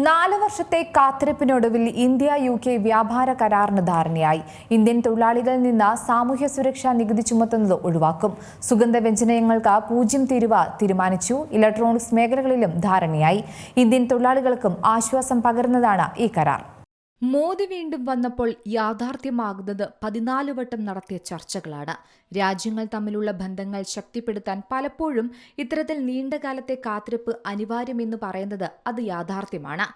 4 വർഷത്തെ കാത്തിരിപ്പിനൊടുവിൽ ഇന്ത്യ-UK വ്യാപാര കരാറിന് ധാരണയായി. ഇന്ത്യൻ തൊഴിലാളികളിൽ നിന്ന് സാമൂഹ്യ സുരക്ഷാ നികുതി ചുമത്തുന്നത് ഒഴിവാക്കും. സുഗന്ധവ്യഞ്ജനങ്ങൾക്ക് 0 തീരുവ തീരുമാനിച്ചു. ഇലക്ട്രോണിക്സ് മേഖലകളിലും ധാരണയായി. ഇന്ത്യൻ തൊഴിലാളികൾക്കും ആശ്വാസം പകരുന്നതാണ് ഈ കരാർ. മോദി വീണ്ടും വന്നപ്പോൾ യാഥാർത്ഥ്യമാകുന്നത് 14 വട്ടം നടത്തിയ ചർച്ചകളാണ്. രാജ്യങ്ങൾ തമ്മിലുള്ള ബന്ധങ്ങൾ ശക്തിപ്പെടുത്താൻ പലപ്പോഴും ഇത്തരത്തിൽ നീണ്ടകാലത്തെ കാത്തിരിപ്പ് അനിവാര്യമെന്ന് പറയുന്നത് അത് യാഥാർത്ഥ്യമാണ്.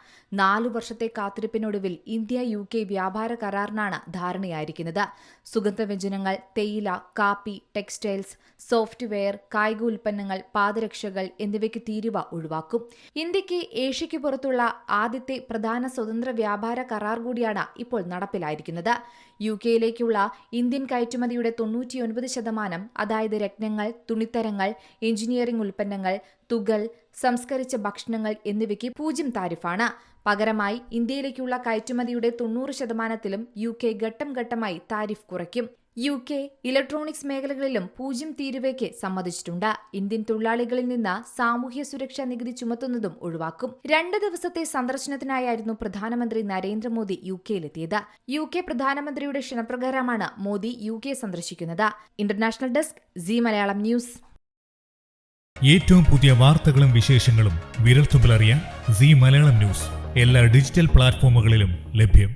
4 വർഷത്തെ കാത്തിരിപ്പിനൊടുവിൽ ഇന്ത്യ-UK വ്യാപാര കരാറിനാണ് ധാരണയായിരിക്കുന്നത്. സുഗന്ധവ്യഞ്ജനങ്ങൾ, തേയില, കാപ്പി, ടെക്സ്റ്റൈൽസ്, സോഫ്റ്റ്വെയർ, കായിക ഉൽപ്പന്നങ്ങൾ, പാദരക്ഷകൾ എന്നിവയ്ക്ക് തീരുവ ഒഴിവാക്കും. ഇന്ത്യക്ക് ഏഷ്യയ്ക്ക് പുറത്തുള്ള ആദ്യത്തെ പ്രധാന സ്വതന്ത്ര വ്യാപാര കരാർ കൂടിയാണ് ഇപ്പോൾ നടപ്പിലായിരിക്കുന്നത്. UK-യിലേക്കുള്ള ഇന്ത്യൻ കയറ്റുമതിയുടെ 99%, അതായത് രത്നങ്ങൾ, തുണിത്തരങ്ങൾ, എഞ്ചിനീയറിംഗ് ഉൽപ്പന്നങ്ങൾ, തുകൽ, സംസ്കരിച്ച ഭക്ഷണങ്ങൾ എന്നിവയ്ക്ക് 0 താരിഫാണ്. പകരമായി ഇന്ത്യയിലേക്കുള്ള കയറ്റുമതിയുടെ 90%-ത്തിലും UK ഘട്ടം ഘട്ടമായി താരിഫ് കുറയ്ക്കും. UK ഇലക്ട്രോണിക്സ് മേഖലകളിലും 0 തീരുവയ്ക്ക് സമ്മതിച്ചിട്ടുണ്ട്. ഇന്ത്യൻ തൊഴിലാളികളിൽ നിന്ന് സാമൂഹ്യ സുരക്ഷാ നികുതി ചുമത്തുന്നതും ഒഴിവാക്കും. 2 ദിവസത്തെ സന്ദർശനത്തിനായിരുന്നു പ്രധാനമന്ത്രി നരേന്ദ്രമോദി UK-യിലെത്തിയത്. UK പ്രധാനമന്ത്രിയുടെ ക്ഷണപ്രകാരമാണ് മോദി UK സന്ദർശിക്കുന്നത്. International desk, Zee Malayalam news. ഏറ്റവും പുതിയ വാർത്തകളും വിശേഷങ്ങളും വിരൽത്തുമ്പിലറിയാൻ സീ മലയാളം ന്യൂസ് എല്ലാ ഡിജിറ്റൽ പ്ലാറ്റ്ഫോമുകളിലും ലഭ്യം.